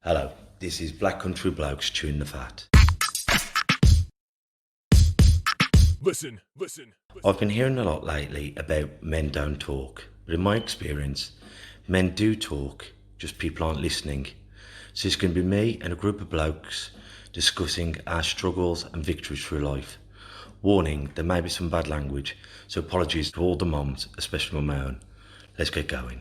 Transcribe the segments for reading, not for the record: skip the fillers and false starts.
Hello, this is Black Country Blokes chewing the fat. I've been hearing a lot lately about men don't talk, but in my experience, men do talk, just people aren't listening. So it's going to be me and a group of blokes discussing our struggles and victories through life. Warning, there may be some bad language, so apologies to all the moms, especially my own. Let's get going.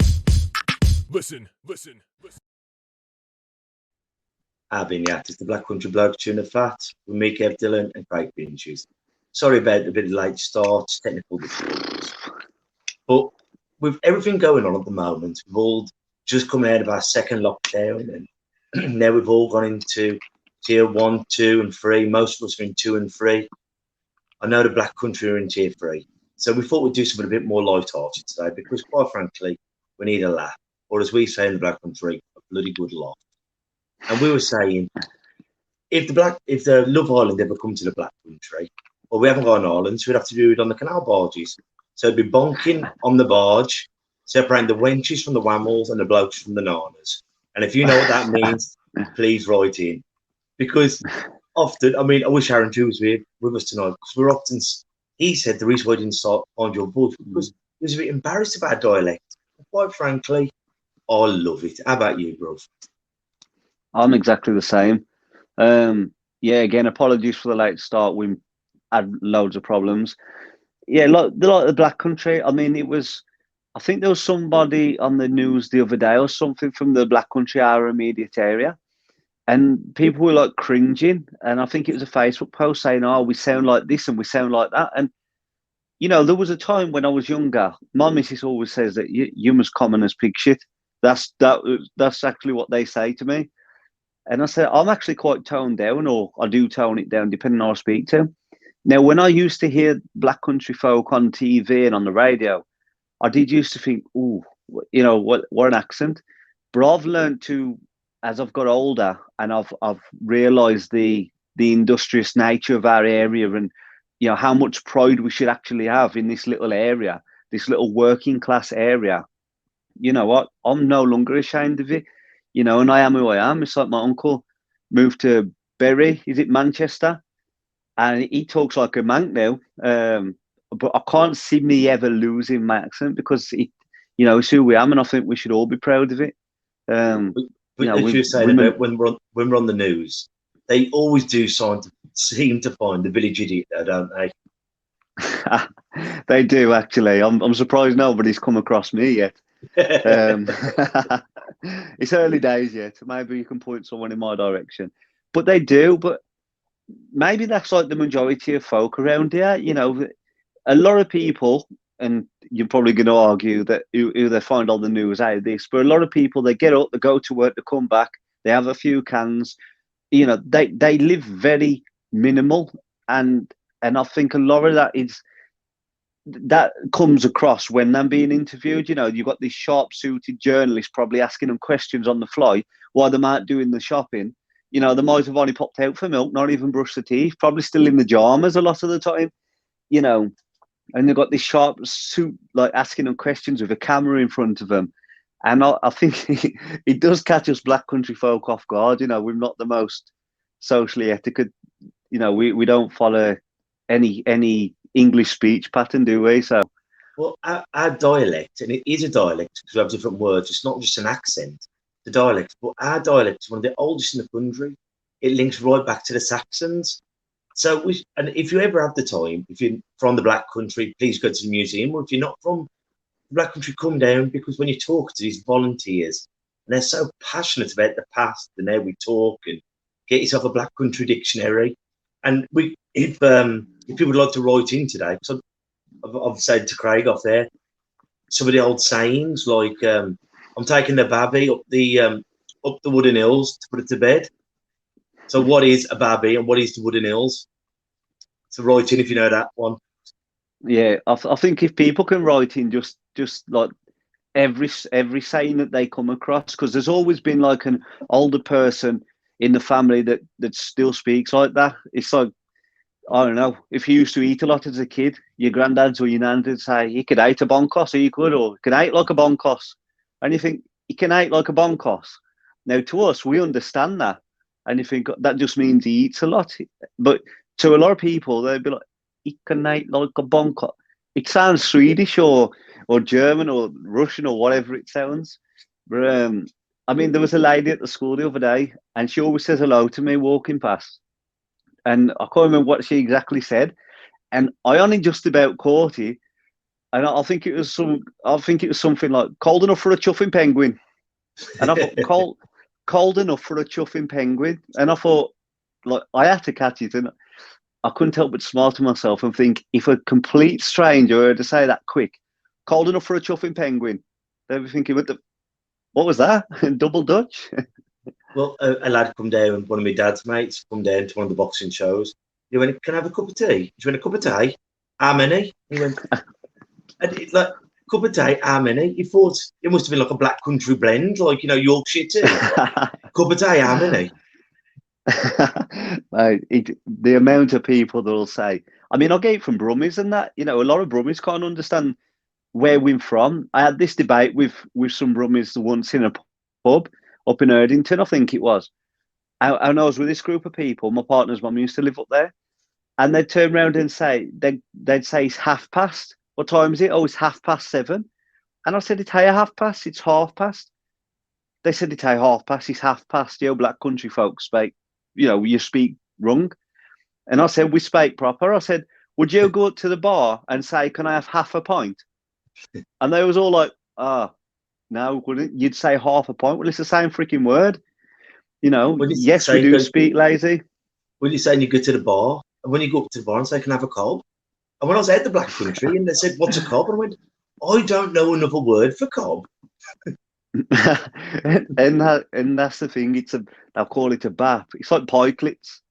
I've been yeah, it's the Black Country Blokes chewing the fat with me, Kev Dillon and Craig Pinches. Sorry about the bit of late start, technical difficulties. But with everything going on at the moment, we've all just come out of our second lockdown, and now we've all gone into tier 1, 2, and 3. Most of us are in 2 and 3. I know the Black Country are in tier 3. So we thought we'd do something a bit more light-hearted today because, quite frankly, we need a laugh, or as we say in the Black Country, a bloody good laugh. And we were saying, if the Love Island ever come to the Black Country, well, we haven't got an island, so we'd have to do it on the canal barges. So it'd be bonking on the barge, separating the wenches from the whammels and the blokes from the nanas. And if you know what that means, please write in. Because often, I mean, I wish Aaron Drew was with us tonight, because we're often, he said the reason why I didn't start on your voice because he was a bit embarrassed about dialect. Quite frankly, I love it. How about you, bro? I'm exactly the same. Yeah, again, apologies for the late start. We had loads of problems. Yeah, like the Black Country. I mean, I think there was somebody on the news the other day or something from the Black Country, our immediate area, and people were like cringing. And I think it was a Facebook post saying, "Oh, we sound like this and we sound like that." And there was a time when I was younger. My missus always says that you must common as pig shit. That's actually what they say to me. And I said, I'm actually quite toned down, or I do tone it down depending on who I speak to. Now, when I used to hear Black Country folk on TV and on the radio, I did used to think, "Ooh, what an accent." But I've learned to, as I've got older, and I've realised the industrious nature of our area, and how much pride we should actually have in this little area, this little working class area. You know what? I'm no longer ashamed of it. And I am who I am. It's like my uncle moved to Bury, is it Manchester? And he talks like a Manc now. But I can't see me ever losing my accent because it's who we am, and I think we should all be proud of it. But as you were saying women, about when we're on the news, they always do seem to find the village idiot there, don't they? they do actually. I'm surprised nobody's come across me yet. Um, it's early days yet. Maybe you can point someone in my direction, but they do. But maybe that's like the majority of folk around here. A lot of people, and you're probably going to argue that who they find on the news out of this, but a lot of people, they get up, they go to work, they come back, they have a few cans. They live very minimal, and I think a lot of that comes across when they're being interviewed. You've got these sharp suited journalists probably asking them questions on the fly while they might doing the shopping. They might have only popped out for milk, not even brushed their teeth, probably still in the pajamas a lot of the time, you know, and they've got this sharp suit, like asking them questions with a camera in front of them. And I think it does catch us Black Country folk off guard. We're not the most socially etiquette. We don't follow any English speech pattern, do we? So, Well, our dialect, and it is a dialect because we have different words. It's not just an accent, the dialect. But our dialect is one of the oldest in the country. It links right back to the Saxons. So, and if you ever have the time, if you're from the Black Country, please go to the museum. Or if you're not from the Black Country, come down because when you talk to these volunteers, and they're so passionate about the past and how we talk, and get yourself a Black Country dictionary. And if people would like to write in today, because I've said to Craig off there, some of the old sayings like I'm taking the babby up the wooden hills to put it to bed. So what is a babby and what is the wooden hills? So write in if you know that one. yeah, I think if people can write in just like every saying that they come across, because there's always been like an older person in the family that still speaks like that. It's like, I don't know, if you used to eat a lot as a kid, your granddads or your nans would say, you could eat a bonkos, or you could eat like a bonkos. And you think, you can eat like a bonkos. Now, to us, we understand that, and you think that just means he eats a lot. But to a lot of people, they'd be like, "He can eat like a bonker." It sounds Swedish or German or Russian or whatever it sounds. But I mean, there was a lady at the school the other day, and she always says hello to me walking past. And I can't remember what she exactly said, and I only just about caught it. And I think it was something like cold enough for a chuffing penguin. And I thought cold enough for a chuffing penguin. And I thought, like, I had to catch it, and I couldn't help but smile to myself and think, if a complete stranger were to say that quick, cold enough for a chuffing penguin, they'd be thinking, what was that? Double Dutch? Well, a lad come down, one of my dad's mates, come down to one of the boxing shows. He went, "Can I have a cup of tea?" He went, "A cup of tea? How many?" He went, and it's like, "Cup of tea, how many?" He thought it must have been like a black country blend, like, Yorkshire tea. Cup of tea, how many? The amount of people that will say, I mean, I get it from Brummies and that, a lot of Brummies can't understand where we're from. I had this debate with some Brummies once in a pub up in Erdington, I think it was. And I was with this group of people. My partner's mum used to live up there, and they'd turn around and say, they'd say it's 1:30. What time is it? Oh, it's 7:30. And I said, it's a 1:30. It's 1:30. They said it's a 1:30. It's 1:30. Yo, black country folks speak, you speak wrong. And I said, we speak proper. I said, would you go up to the bar and say, can I have half a pint? And they was all like, no, wouldn't you'd say half a pint? Well, it's the same freaking word. Yes, we do speak lazy. When you're saying you go to the bar, and when you go up to the bar and say, "Can I have a cob?" And when I was out the black country and they said, "What's a cob?" And I went, "I don't know another word for cob." and that's the thing. They'll call it a bap. It's like pikelets.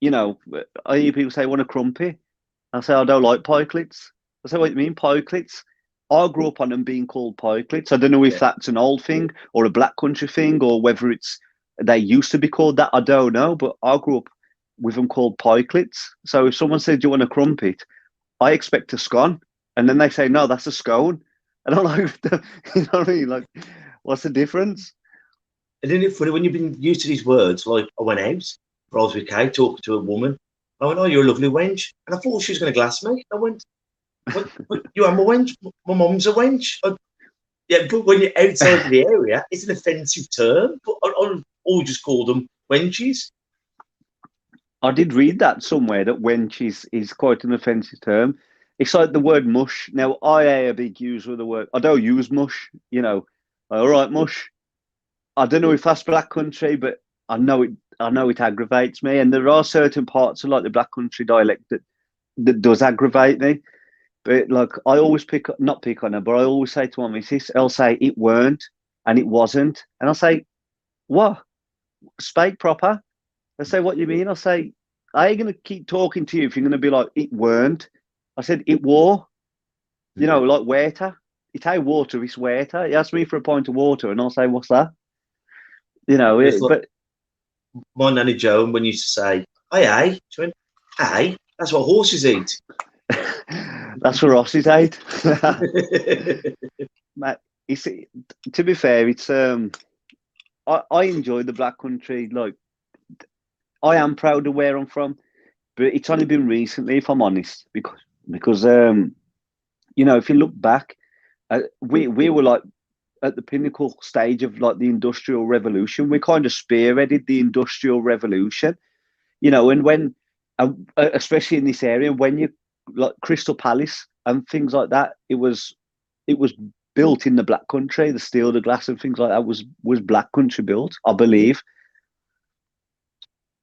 I hear people say, "Want a crumpy?" I say, "I don't like pikelets." I say, "What do you mean pikelets?" I grew up on them being called pikelets. I don't know if that's an old thing or a black country thing, or whether they used to be called that. I don't know, but I grew up with them called pikelets. So if someone said, "Do you want a crumpet?" I expect a scone, and then they say, "No, that's a scone." And I'm like, you know what I mean? Like, what's the difference? And isn't it funny when you've been used to these words? Like, I went out, I was with Kate talking to a woman. I went, "Oh, you're a lovely wench," and I thought she was going to glass me. I went, "What? You am a wench? My mum's a wench." Yeah, but when you're outside of the area, it's an offensive term. But I always just call them wenches. I did read that somewhere, that wench is quite an offensive term. It's like the word mush. Now, I am a big user of the word. I don't use mush, All right, mush. I don't know if that's black country, but I know it aggravates me. And there are certain parts of like the black country dialect that does aggravate me. But like, I always not pick on her, but I always say to my missus, I'll say it weren't and it wasn't. And I'll say, what? Speak proper. I say, what you mean? I say, I ain't going to keep talking to you if you're going to be like, it weren't. I said, it wore, like water. It's a water, it's water. He asked me for a pint of water, and I'll say, what's that? But my nanny Joan, when you used to say, "Aye," she went, "Aye, that's what horses eat." That's what Rossies ate. Mate, to be fair, it's I enjoy the black country. Like, I am proud of where I'm from, but it's only been recently, if I'm honest, because if you look back, we were like at the pinnacle stage of like the industrial revolution. We kind of spearheaded the industrial revolution, and when especially in this area, when you like Crystal Palace and things like that, it was built in the black country. The steel, the glass, and things like that was black country built, I believe.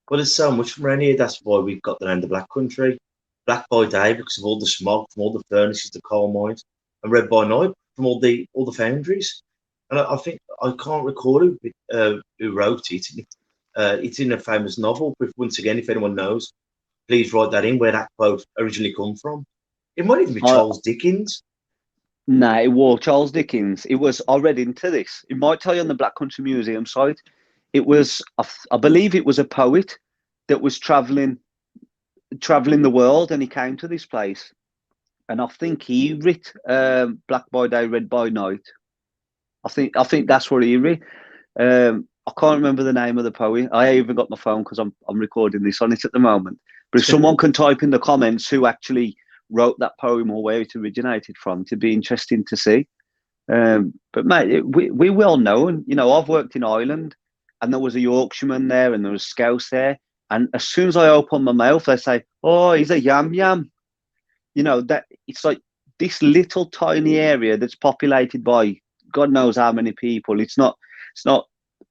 Well, there's so much from around here. That's why we've got the name the Black Country. Black by day because of all the smog from all the furnaces, the coal mines, and red by night from all the foundries. And I think I can't recall who wrote it. It's in a famous novel. But once again, if anyone knows, please write that in where that quote originally come from. It might even be Charles Dickens. No, it was Charles Dickens. It was. I read into this. It might tell you on the Black Country Museum site. It was. I believe it was a poet that was traveling the world, and he came to this place, and I think he writ "Black by Day, Red by Night." I think that's what he writ. I can't remember the name of the poet. I even got my phone because I'm recording this on it at the moment. But if someone can type in the comments who actually wrote that poem or where it originated from, it'd be interesting to see. But mate, we well known. You know, I've worked in Ireland, and there was a Yorkshireman there, and there was Scouse there. And as soon as I open my mouth, they say, "Oh, he's a yam yam." You know that it's like this little tiny area that's populated by God knows how many people. It's not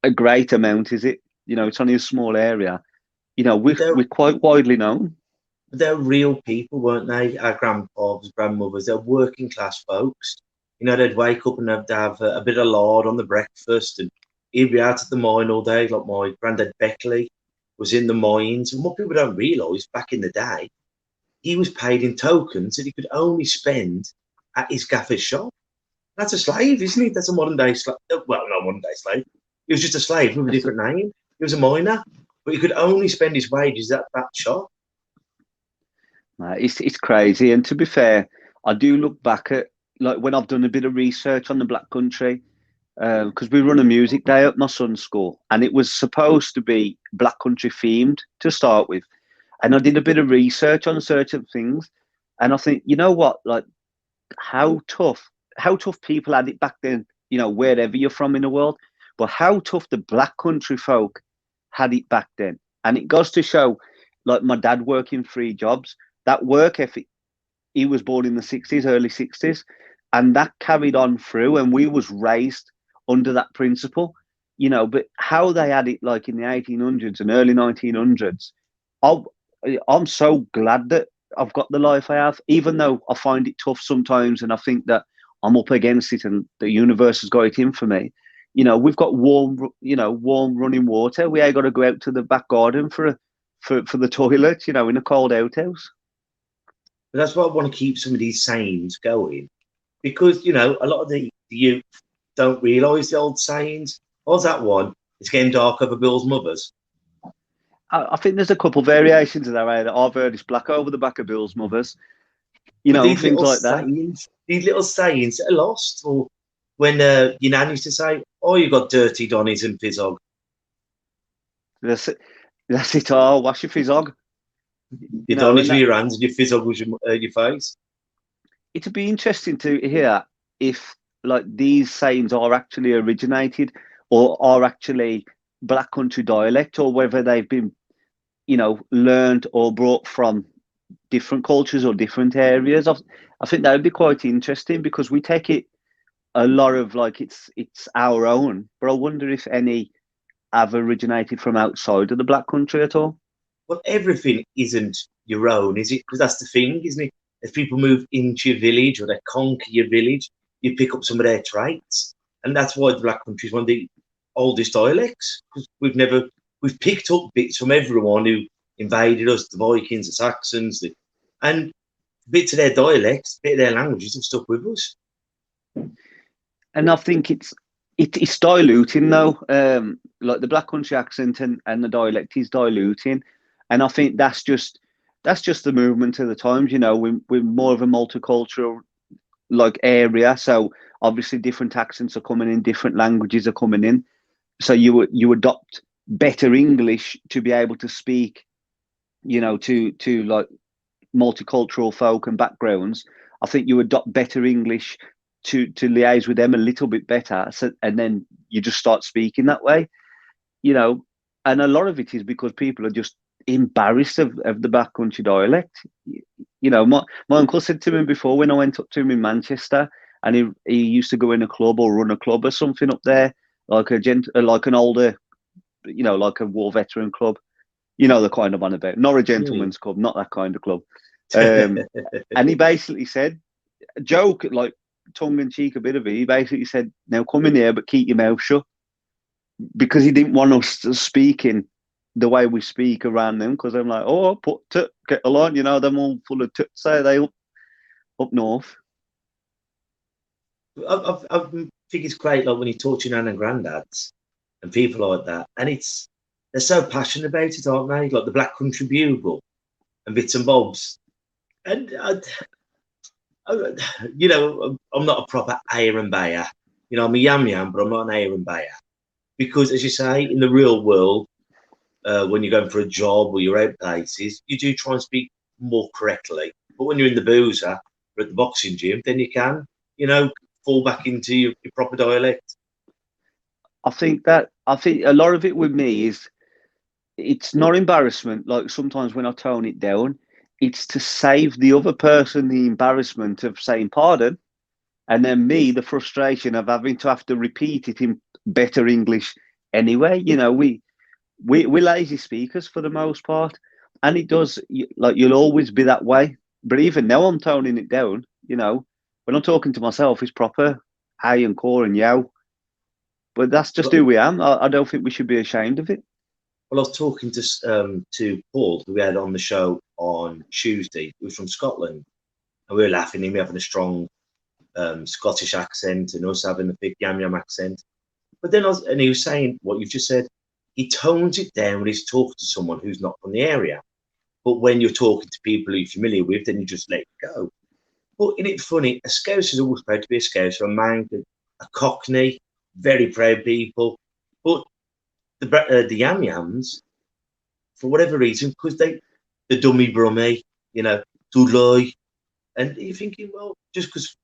a great amount, is it? You know, it's only a small area. You know, But we're quite widely known. they're real people, weren't they? Our grandfathers, grandmothers, they're working class folks. You know, they'd wake up and have a bit of lard on the breakfast, and he'd be out at the mine all day. Like my granddad Beckley was in the mines. And what people don't realise, back in the day, he was paid in tokens that he could only spend at his gaffer's shop. That's a slave, isn't he? That's a modern day slave. Well, not modern day slave. He was just a slave with a different name. He was a miner, but he could only spend his wages at that shop. It's crazy. And to be fair, I do look back at like when I've done a bit of research on the Black Country, because we run a music day at my son's school, and it was supposed to be Black Country themed to start with. And I did a bit of research on certain things, and I think, you know what, like how tough people had it back then. You know, wherever you're from in the world, but how tough the Black Country folk had it back then. And it goes to show, like my dad working 3 jobs, that work ethic. He was born in the 60s, early 60s, and that carried on through. And we was raised under that principle, you know. But how they had it, like in the 1800s and early 1900s, I'm, I'm so glad that I've got the life I have, even though I find it tough sometimes, and I think that I'm up against it, and the universe has got it in for me. You know, we've got warm running water. We ain't got to go out to the back garden for the toilet, you know, in a cold outhouse. But that's why I want to keep some of these sayings going, because you know a lot of the youth don't realise the old sayings. What was that one? It's getting dark over Bill's mothers. I think there's a couple variations of that, right? That I've heard. It's black over the back of Bill's mothers, you But know, and things like that. these little sayings that are lost. Or when your nan used to say, "Oh, you got dirty Donnies and Fizzog." That's it. That's it. Oh, wash your fizzog, you Your know, Donnies and with that your hands and your Fizzog was your face. it'd be interesting to hear if like these sayings are actually originated or are actually Black Country dialect, or whether they've been, you know, learned or brought from different cultures or different areas. I think that would be quite interesting because we take it a lot of like it's our own, but I wonder if any have originated from outside of the Black Country at all. Well, everything isn't your own, is it? Because that's the thing, isn't it? If people move into your village or they conquer your village, you pick up some of their traits, and that's why the Black Country is one of the oldest dialects. Because we've picked up bits from everyone who invaded us, the Vikings, the Saxons, and bits of their dialects, bit of their languages have stuck with us. And I think it's diluting though. Like the Black Country accent and the dialect is diluting, and I think that's just the movement of the times. You know, we're more of a multicultural like area, so obviously different accents are coming in, different languages are coming in. So you adopt better English to be able to speak, you know, to like multicultural folk and backgrounds. I think you adopt better English to liaise with them a little bit better. So, and then you just start speaking that way, you know. And a lot of it is because people are just embarrassed of the backcountry dialect. You know, my uncle said to me before when I went up to him in Manchester, and he used to go in a club or run a club or something up there, like like an older, you know, like a war veteran club. You know the kind of one about, not a Mm. gentleman's club, not that kind of club. Um, and he basically said, a joke, like tongue in cheek, a bit of it. He basically said, "Now come in here, but keep your mouth shut," because he didn't want us to speak in the way we speak around them. Because I'm like, "Oh, put get along," you know, them all full of say they up north. I think it's great, like when you talk to your nan and granddads and people like that, and they're so passionate about it, aren't they? Like the Black Country Bugle and bits and bobs. And you know, I'm not a proper Ayer and Bayer. You know, I'm a yam yam, but I'm not an Ayer and Bayer Because, as you say, in the real world, when you're going for a job or you're out places, you do try and speak more correctly. But when you're in the boozer or at the boxing gym, then you can, fall back into your proper dialect. I think a lot of it with me is it's not embarrassment. Like sometimes when I tone it down, it's to save the other person the embarrassment of saying pardon, and then me the frustration of having to have to repeat it in better English anyway. We're lazy speakers for the most part, and it does like you'll always be that way. But even now, I'm toning it down. When I'm talking to myself, it's proper hey and core and yow. But that's just who Well, we am. I don't think we should be ashamed of it. I was talking to Paul, who we had on the show on Tuesday, who was from Scotland, and we were laughing, him having a strong Scottish accent and us having a big yam yam accent. But then and he was saying what you've just said. He tones it down when he's talking to someone who's not from the area. But when you're talking to people you're familiar with, then you just let it go. But isn't it funny? A Scouse is always proud to be a Scouse, a man, a Cockney, very proud people. But the Yam Yams, for whatever reason, because the dummy brummy, Dudley, and you're thinking, well, just because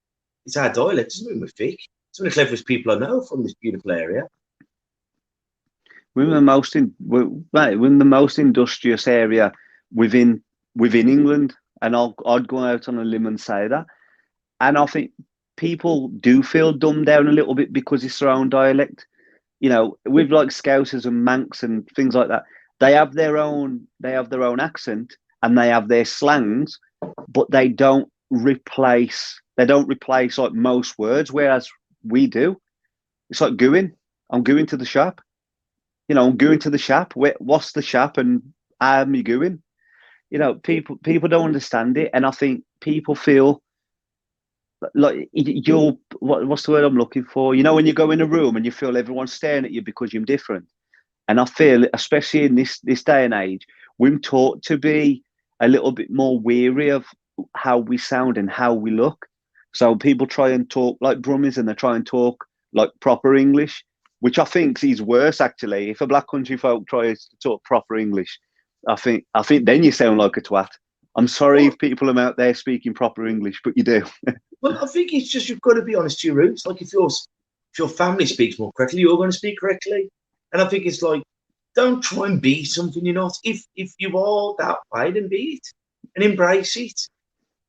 it's our dialect doesn't mean we're fake. Some of the cleverest people I know from this beautiful area. We're the most industrious area within England, and I'd go out on a limb and say that. And I think people do feel dumbed down a little bit because it's their own dialect. With like Scousers and Manx and things like that, they have their own accent and they have their slangs, but they don't replace like most words, whereas we do. It's like going. I'm going to the shop. I'm going to the shop. What's the shop and how am you going? People don't understand it, and I think people feel like what's the word I'm looking for? When you go in a room and you feel everyone's staring at you because you're different. And I feel, especially in this day and age, we're taught to be a little bit more weary of how we sound and how we look. So people try and talk like brummies, and they try and talk like proper English, which I think is worse actually. If a black country folk tries to talk proper English, I think then you sound like a twat. I'm sorry if people are out there speaking proper English, but you do. Well, I think it's just you've got to be honest to your roots. Like if your family speaks more correctly, you're going to speak correctly. And I think it's like, don't try and be something you're not. If you are that way, then be it and embrace it.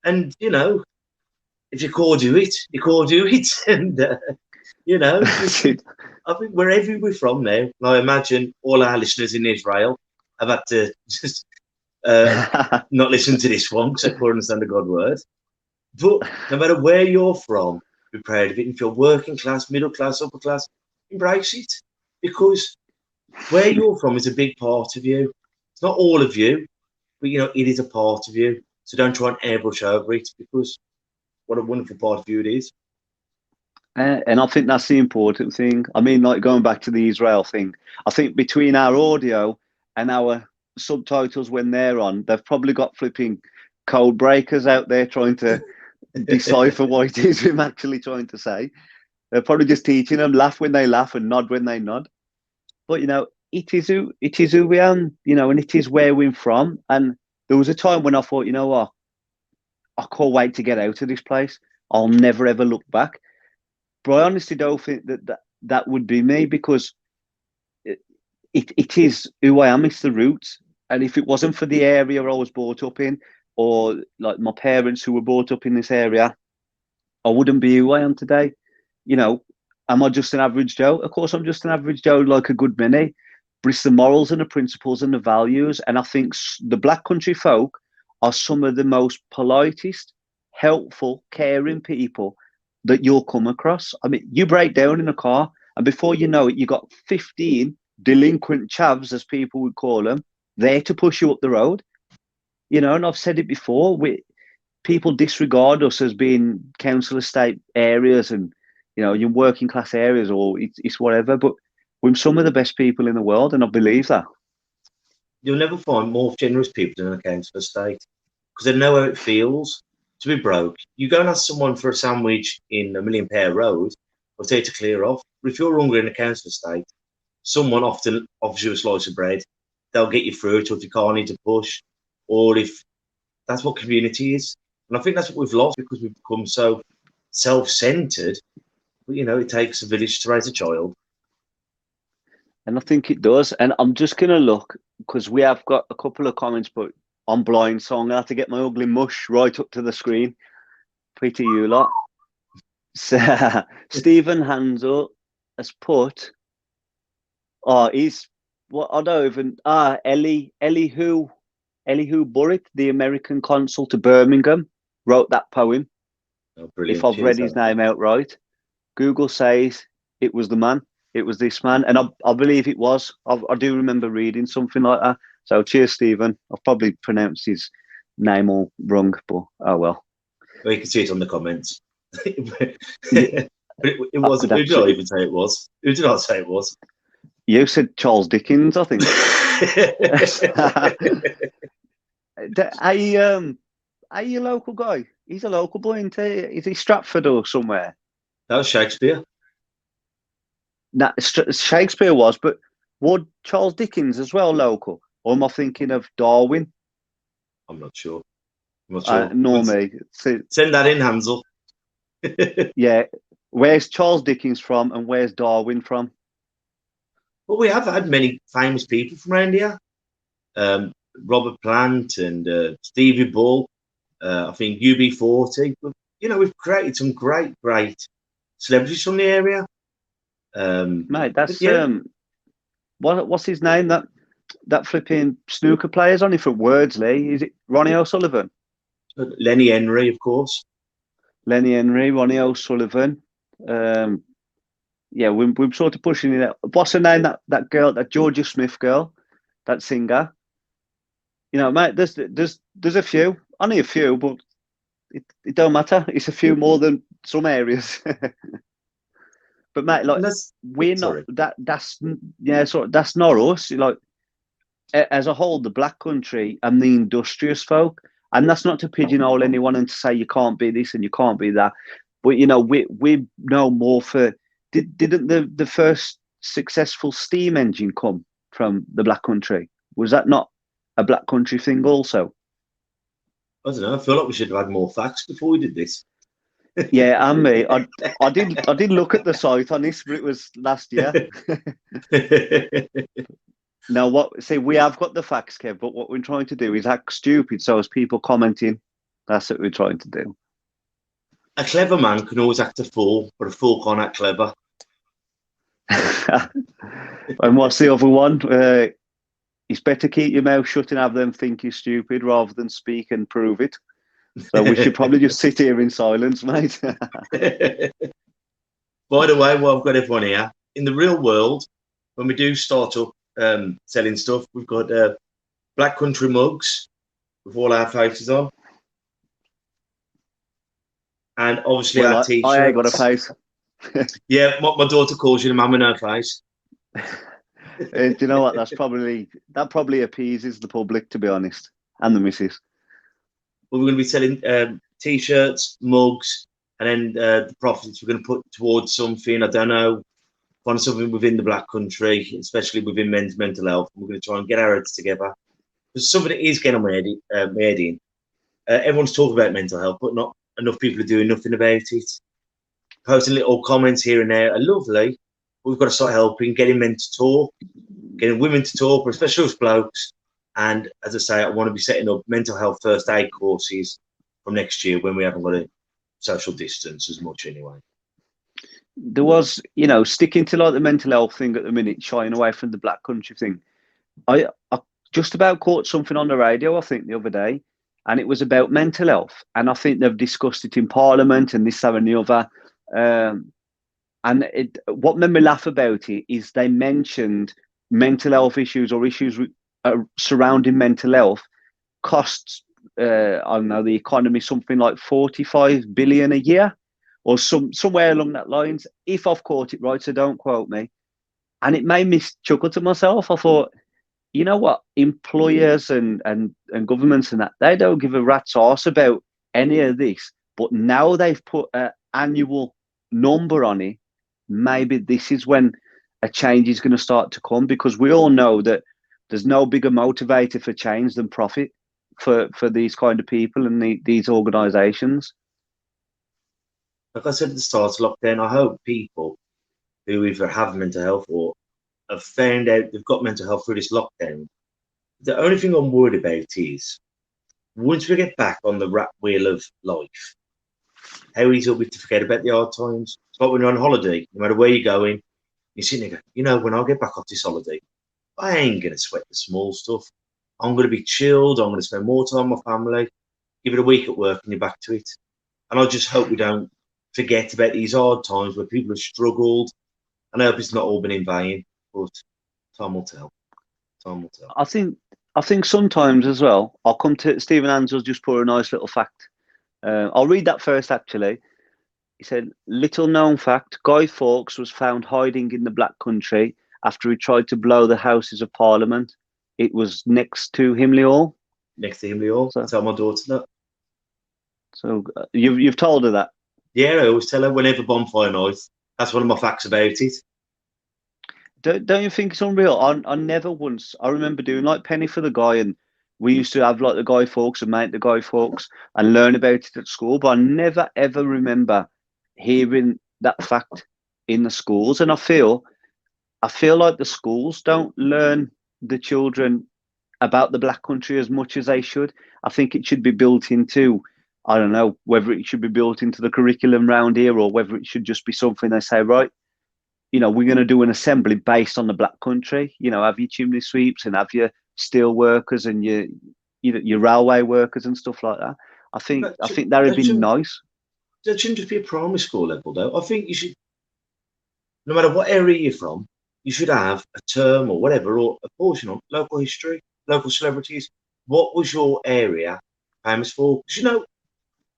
And if you can't do it, you can't do it. And I think wherever we're from now, and I imagine all our listeners in Israel have had to just not listen to this one because I couldn't understand a God word. But no matter where you're from, be proud of it. If you're working class, middle class, upper class, embrace it. Because where you're from is a big part of you. It's not all of you, but it is a part of you. So don't try and airbrush over it, because what a wonderful part of you it is. And I think that's the important thing. I mean, like going back to the Israel thing, I think between our audio and our subtitles when they're on, they've probably got flipping code breakers out there trying to decipher what it is we're actually trying to say. They're probably just teaching them laugh when they laugh and nod when they nod. But it is who we are, and it is where we're from. And there was a time when I thought, you know what, I can't wait to get out of this place. I'll never ever look back. But I honestly don't think that would be me, because it is who I am. It's the roots. And if it wasn't for the area I was brought up in, or like my parents who were brought up in this area, I wouldn't be who I am today. Am I just an average Joe? Of course, I'm just an average Joe, like a good many. But it's the morals and the principles and the values. And I think the Black country folk are some of the most politest, helpful, caring people that you'll come across. I mean, you break down in a car, and before you know it, you got 15 delinquent chavs, as people would call them, there to push you up the road. And I've said it before, people disregard us as being council estate areas and, your working class areas, or it's whatever, but we're some of the best people in the world, and I believe that. You'll never find more generous people in a council estate, because they know how it feels to be broke. You go and ask someone for a sandwich in a Million Pair Road, or say to clear off. But if you're hungry in a council estate, someone often offers you a slice of bread. They'll get you through it, or if you can't need to push, or if that's what community is. And I think that's what we've lost because we've become so self-centered. But, it takes a village to raise a child. And I think it does. And I'm just going to look because we have got a couple of comments, but I'm blind, so I'm going to have to get my ugly mush right up to the screen. Pity you lot. So, Stephen Hansel has put, he's, what, I don't even, Elihu Burritt, the American consul to Birmingham, wrote that poem. Oh, brilliant. If I've read his name out right. Google says it was the man. It was this man. And I believe it was. I do remember reading something like that. So cheers, Stephen. I've probably pronounced his name all wrong, but oh well. Well, you can see it on the comments. But Yeah, it wasn't. Who did I even say it was? Who did I say it was? You said Charles Dickens, I think. Are you a local guy? He's a local boy, isn't he? Is he Stratford or somewhere? That was Shakespeare. Nah, Shakespeare was, but would Charles Dickens as well local? Or am I thinking of Darwin? I'm not sure. Nor me. Send that in, Hansel. Yeah. Where's Charles Dickens from and where's Darwin from? Well, we have had many famous people from around here. Robert Plant and Stevie Bull. I think UB40. But, we've created some great celebrities from the area. Mate, that's what's his name? That flipping snooker player's only from Wordsley. Is it Ronnie O'Sullivan? Lenny Henry, of course. Lenny Henry, Ronnie O'Sullivan. Yeah, we're sort of pushing it out. What's her name? That girl, that Georgia Smith girl, that singer. Mate, there's a few, only a few, but it don't matter. It's a few more than some areas. But mate, like we're not that's not us. Like as a whole, the Black Country and the industrious folk, and that's not to pigeonhole anyone and to say you can't be this and you can't be that. But we know more for. Didn't the first successful steam engine come from the Black Country? Was that not a Black Country thing also? I don't know. I feel like we should have had more facts before we did this. Yeah, and me. I did look at the site on this, but it was last year. Now, we have got the facts, Kev, but what we're trying to do is act stupid. So as people commenting, that's what we're trying to do. A clever man can always act a fool, but a fool can't act clever. And what's the other one? It's better keep your mouth shut and have them think you're stupid rather than speak and prove it. So we should probably just sit here in silence, mate. By the way, while I've got everyone here, in the real world, when we do start up selling stuff, we've got Black Country mugs with all our faces on. And obviously our t-shirts. I ain't got a face. Yeah, my daughter calls you the mum in her face. Do you know what? That probably appeases the public, to be honest, and the missus. Well, we're going to be selling t-shirts, mugs, and then the profits we're going to put towards something. I don't know, find something within the Black Country, especially within men's mental health. We're going to try and get our heads together. There's something that is getting my head in. Everyone's talking about mental health, but not enough people are doing nothing about it. Posting little comments here and there are lovely, but we've got to start helping, getting men to talk, getting women to talk, especially us blokes. And as I say, I want to be setting up mental health first aid courses from next year when we haven't got a social distance as much anyway. There was, sticking to like the mental health thing at the minute, shying away from the Black Country thing. I just about caught something on the radio, I think, the other day, and it was about mental health. And I think they've discussed it in Parliament and this, that, and the other. And what made me laugh about it is they mentioned mental health issues or issues surrounding mental health costs, I don't know, the economy something like 45 billion a year or somewhere along that lines. If I've caught it right, so don't quote me. And it made me chuckle to myself. I thought, you know what? Employers and governments and that, they don't give a rat's arse about any of this. But now they've put an annual number on it. Maybe this is when a change is going to start to come, because we all know that there's no bigger motivator for change than profit for these kind of people and these organisations. Like I said at the start of lockdown, I hope people who either have mental health or have found out they've got mental health through this lockdown, the only thing I'm worried about is once we get back on the rat wheel of life, how easy it'll be to forget about the hard times. It's like when you're on holiday, no matter where you're going, you're sitting there going, when I get back off this holiday, I ain't going to sweat the small stuff. I'm going to be chilled. I'm going to spend more time with my family. Give it a week at work and you're back to it. And I just hope we don't forget about these hard times where people have struggled. And I hope it's not all been in vain, but time will tell. Time will tell. I think sometimes as well, I'll come to Stephen Ansell's just put a nice little fact. I'll read that first, actually. He said, little known fact, Guy Fawkes was found hiding in the Black Country after he tried to blow the Houses of Parliament. It was next to Himley Hall. Next to Himley Hall. So, tell my daughter that. So you've told her that? Yeah, I always tell her whenever bonfire night. That's one of my facts about it. Don't you think it's unreal? I never once. I remember doing like Penny for the Guy, and we used to have like the Guy Fawkes and mate the Guy Fawkes and learn about it at school. But I never ever remember hearing that fact in the schools. And I feel like the schools don't learn the children about the Black Country as much as they should. I think it should be built into, I don't know, whether it should be built into the curriculum round here or whether it should just be something they say, right, we're going to do an assembly based on the Black Country. Have your chimney sweeps and have your steel workers and your railway workers and stuff like that. I think that would be nice. That shouldn't just be a primary school level, though. I think you should, no matter what area you're from, you should have a term or whatever, or a portion on local history, local celebrities. What was your area famous for? Because,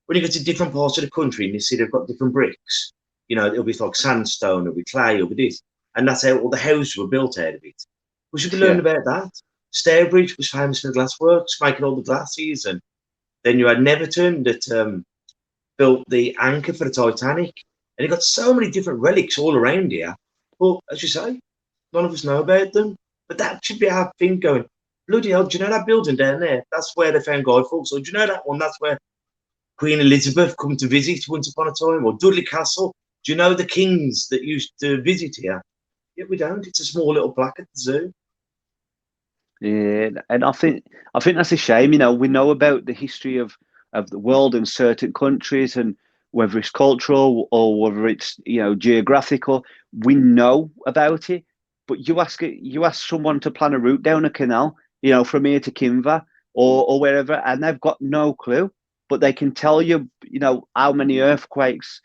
when you go to different parts of the country and you see they've got different bricks, it'll be like sandstone, it'll be clay, it'll be this. And that's how all the houses were built out of it. We should be learning about that. Stourbridge was famous for the glass works, making all the glasses. And then you had Neverton that built the anchor for the Titanic. And you got so many different relics all around here. But as you say, none of us know about them. But that should be our thing going, bloody hell, do you know that building down there? That's where they found Guy Fawkes. Or do you know that one? That's where Queen Elizabeth come to visit once upon a time. Or Dudley Castle. Do you know the kings that used to visit here? Yet we don't. It's a small little plaque at the zoo. Yeah, and I think that's a shame. We know about the history of the world in certain countries, and whether it's cultural or whether it's geographical, we know about it. But you ask someone to plan a route down a canal, from here to Kinva or wherever, and they've got no clue. But they can tell you, how many earthquakes,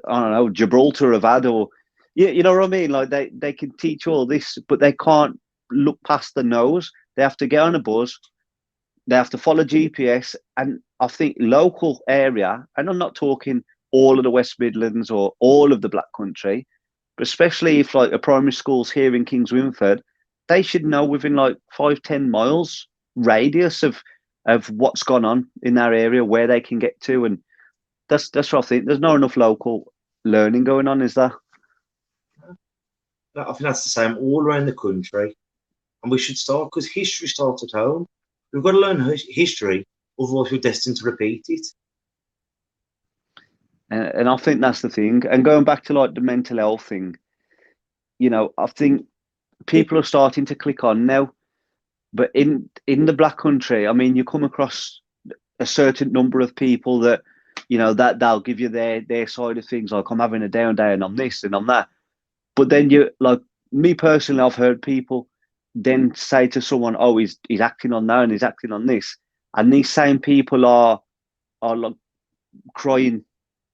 I don't know, Gibraltar have had, or you know what I mean? Like they can teach all this, but they can't look past the nose. They have to get on a bus. They have to follow GPS. And I think local area, and I'm not talking all of the West Midlands or all of the Black Country, but especially if like a primary school's here in Kings Winford, they should know within like 5-10 miles radius of what's gone on in that area, where they can get to. And that's what I think. There's not enough local learning going on, is there? I think that's the same all around the country. And we should start, because history starts at home. We've got to learn history, otherwise we're destined to repeat it. And I think that's the thing. And going back to like the mental health thing, I think people are starting to click on now. But in the Black Country, I mean, you come across a certain number of people that, that they'll give you their side of things, like I'm having a down day and I'm this and I'm that. But then like me personally, I've heard people then say to someone, oh, he's acting on that and he's acting on this. And these same people are like crying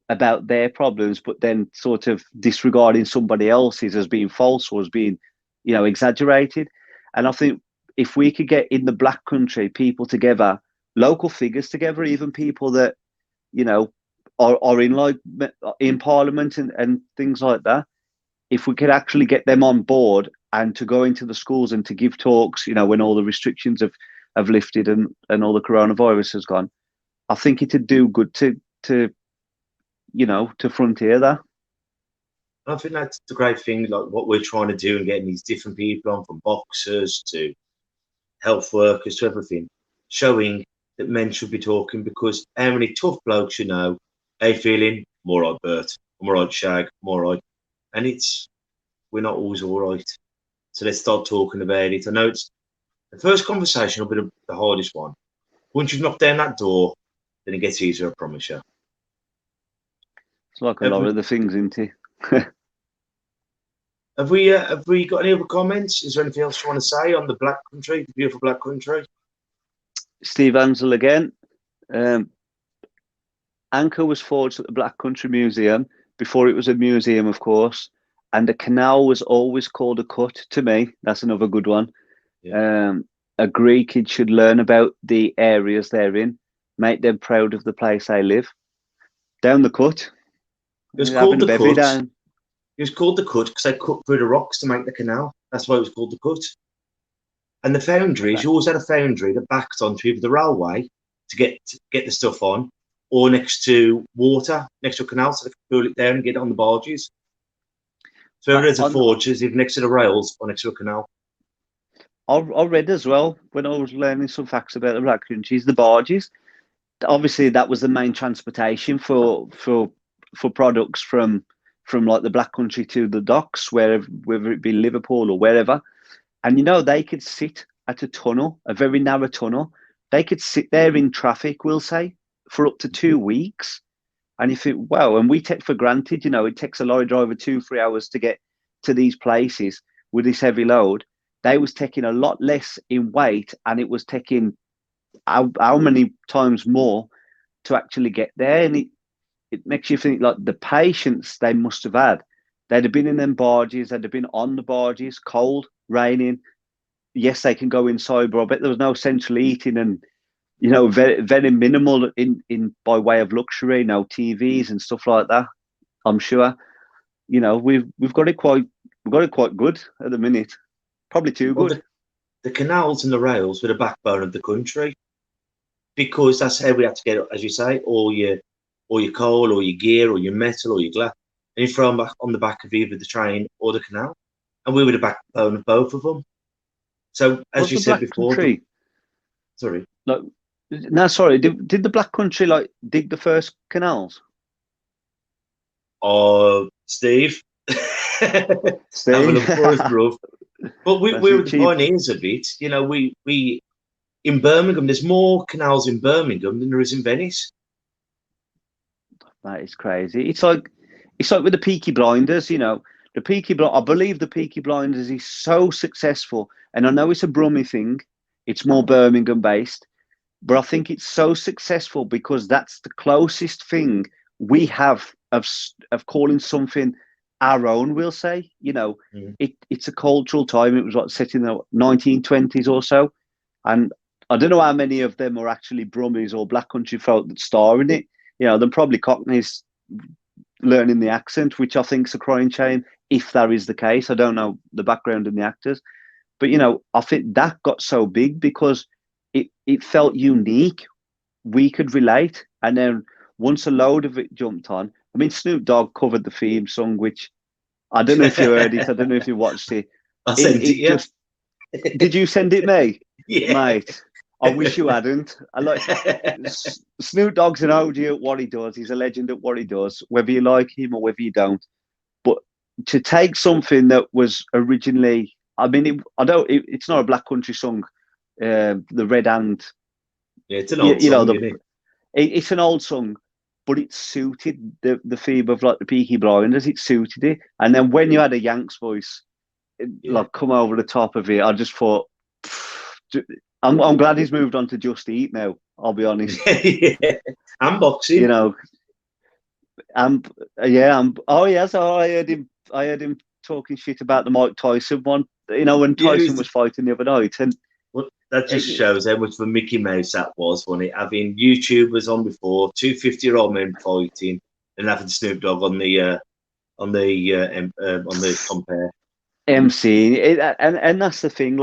about their problems, but then sort of disregarding somebody else's as being false or as being, exaggerated. And I think if we could get in the Black Country people together, local figures together, even people that, are in like in Parliament and things like that, if we could actually get them on board and to go into the schools and to give talks, when all the restrictions have lifted and all the coronavirus has gone, I think it'd do good to frontier that. I think that's the great thing, like what we're trying to do and getting these different people on, from boxers to health workers to everything, showing that men should be talking, because how many tough blokes, they feeling more like Bert, more like Shag, more like, and we're not always all right. So let's start talking about it. I know it's the first conversation will be the hardest one. Once you've knocked down that door, then it gets easier, I promise you. It's like a Have lot we, of the things, isn't it? have we got any other comments? Is there anything else you want to say on the Black Country, the beautiful Black Country? Steve Ansel again. Anchor was forged at the Black Country Museum before it was a museum, of course. And the canal was always called a cut to me. That's another good one. Yeah. Agree kids should learn about the areas they're in, make them proud of the place they live. Down the cut. It was Having called a the bevy cut. down. It was called the cut because they cut through the rocks to make the canal. That's why it was called the cut. And the foundries, you always had a foundry that backed onto either the railway to get the stuff on, or next to water, next to a canal, so they could cool it down and get it on the barges. So there's a forges either next to the rails or next to a canal. I read as well when I was learning some facts about the Black Countries, the barges. Obviously, that was the main transportation for products from like the Black Country to the docks, whether it be Liverpool or wherever. And they could sit at a tunnel, a very narrow tunnel. They could sit there in traffic, we'll say, for up to 2 weeks. And you think, wow, and we take for granted, it takes a lorry driver 2-3 hours to get to these places with this heavy load. They was taking a lot less in weight, and it was taking how many times more to actually get there. And it makes you think, like, the patience they must have had. They'd have been in them barges, they'd have been on the barges, cold, raining. Yes, they can go inside, but I bet there was no central heating, and very, very minimal in by way of luxury, no TVs and stuff like that. I'm sure. We've got it quite good at the minute. Probably too good. The canals and the rails were the backbone of the country, because that's how we had to get, as you say, all your coal, or your gear, or your metal, or your glass, and you throw them back on the back of either the train or the canal, and we were the backbone of both of them. So, as you said before, sorry. No, sorry. Did the Black Country dig the first canals? Oh, Steve. Have a look for us, bro. But we were the pioneers of it. We in Birmingham, there's more canals in Birmingham than there is in Venice. That is crazy. It's like with the Peaky Blinders. I believe the Peaky Blinders is so successful, and I know it's a Brummie thing. It's more Birmingham based, but I think it's so successful because that's the closest thing we have of calling something our own, we'll say. It's a cultural time. It was set in the 1920s or so, and I don't know how many of them are actually Brummies or Black Country folk that star in it. They're probably Cockneys learning the accent, which I think is a crying shame if that is the case. I don't know the background in the actors, but I think that got so big because it felt unique. We could relate, and then once a load of it jumped on, I mean, Snoop Dogg covered the theme song, which I don't know if you heard it. I don't know if you watched it. I sent it, yeah. Did you send it me? Yeah. Mate, I wish you hadn't. Snoop Dogg's an OG at what he does. He's a legend at what he does, whether you like him or whether you don't. But to take something that was originally, I mean, it's not a Black Country song, the Red Hand. Yeah, it's an old song, isn't it? It's an old song, but it suited the theme of like the Peaky Blinders. It suited it, and then when you had a Yanks voice, come over the top of it, I just thought, I'm glad he's moved on to Just Eat now. I'll be honest. Yeah. And boxing. So I heard him talking shit about the Mike Tyson one. When Tyson was fighting the other night, and that just shows how much of a Mickey Mouse that was, wasn't it? Having YouTubers on before, 250-year-old men fighting, and having Snoop Dogg on the compare. MC, and that's the thing.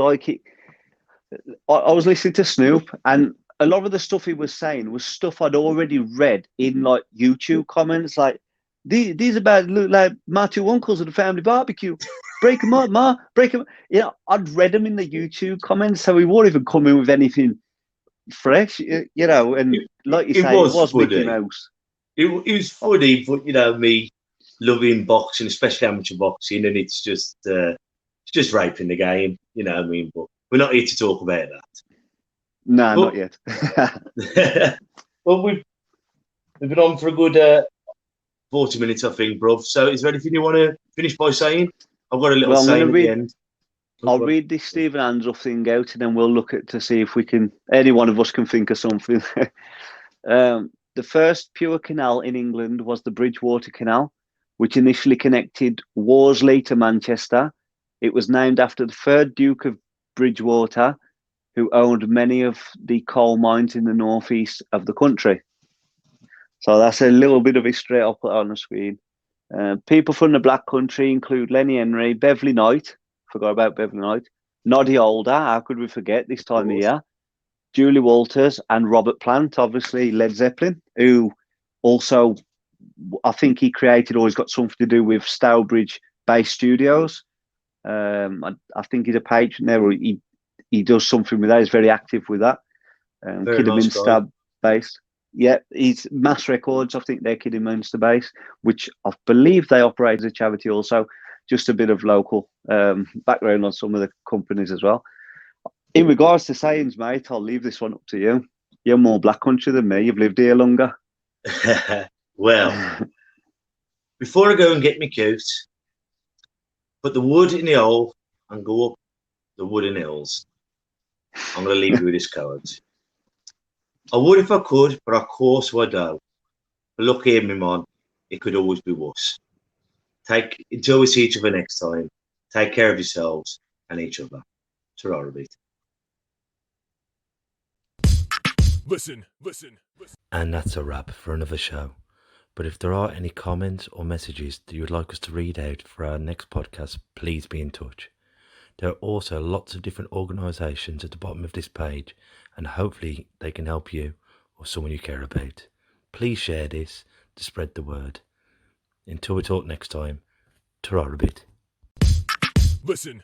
I was listening to Snoop, and a lot of the stuff he was saying was stuff I'd already read in like YouTube comments. Like These about look like my two uncles at the family barbecue. Break them up, ma. Break them. You know, I'd read them in the YouTube comments, so he won't even come in with anything fresh. You know, and like you It say, it was was Mickey funny. Mouse. It was funny, but you know me loving boxing, especially amateur boxing, and it's just raping the game. You know what I mean? But we're not here to talk about Nah, not that. yet. Well, we've been on for a good 40 minutes, I think, bruv. So is there anything you want to finish by saying? I've got a little Well, I'm going saying to at the read. end. I'll read this Stephen Andrew thing out, and then we'll look at to see if we can. Any one of us can think of something. The first pure canal in England was the Bridgewater Canal, which initially connected Worsley to Manchester. It was named after the third Duke of Bridgewater, who owned many of the coal mines in the northeast of the country. So that's a little bit of history. I'll put on the screen. People from the Black Country include Lenny Henry, Beverly Knight. Forgot about Beverly Knight. Noddy Older. How could we forget this time of year? Julie Walters and Robert Plant, obviously Led Zeppelin, who also, I think he created or he's got something to do with Stourbridge Base Studios. I think he's a patron there, or he does something with that. He's very active with that. Kidderminster based. Yeah, he's Mass Records. I think they're Kidderminster based, which I believe they operate as a charity also. Just a bit of local background on some of the companies as well. In regards to sayings, mate, I'll leave this one up to you. You're more Black Country than me. You've lived here longer. Well, before I go and get my coat, put the wood in the hole and go up the wooden hills. I'm going to leave you with this card. I would if I could, but of course I don't. But look here, my man, it could always be worse. Until we see each other next time, take care of yourselves and each other. Ta-ra a bit. Listen. And that's a wrap for another show. But if there are any comments or messages that you would like us to read out for our next podcast, please be in touch. There are also lots of different organisations at the bottom of this page, and hopefully they can help you or someone you care about. Please share this to spread the word. Until we talk next time, ta-ra a bit. Listen.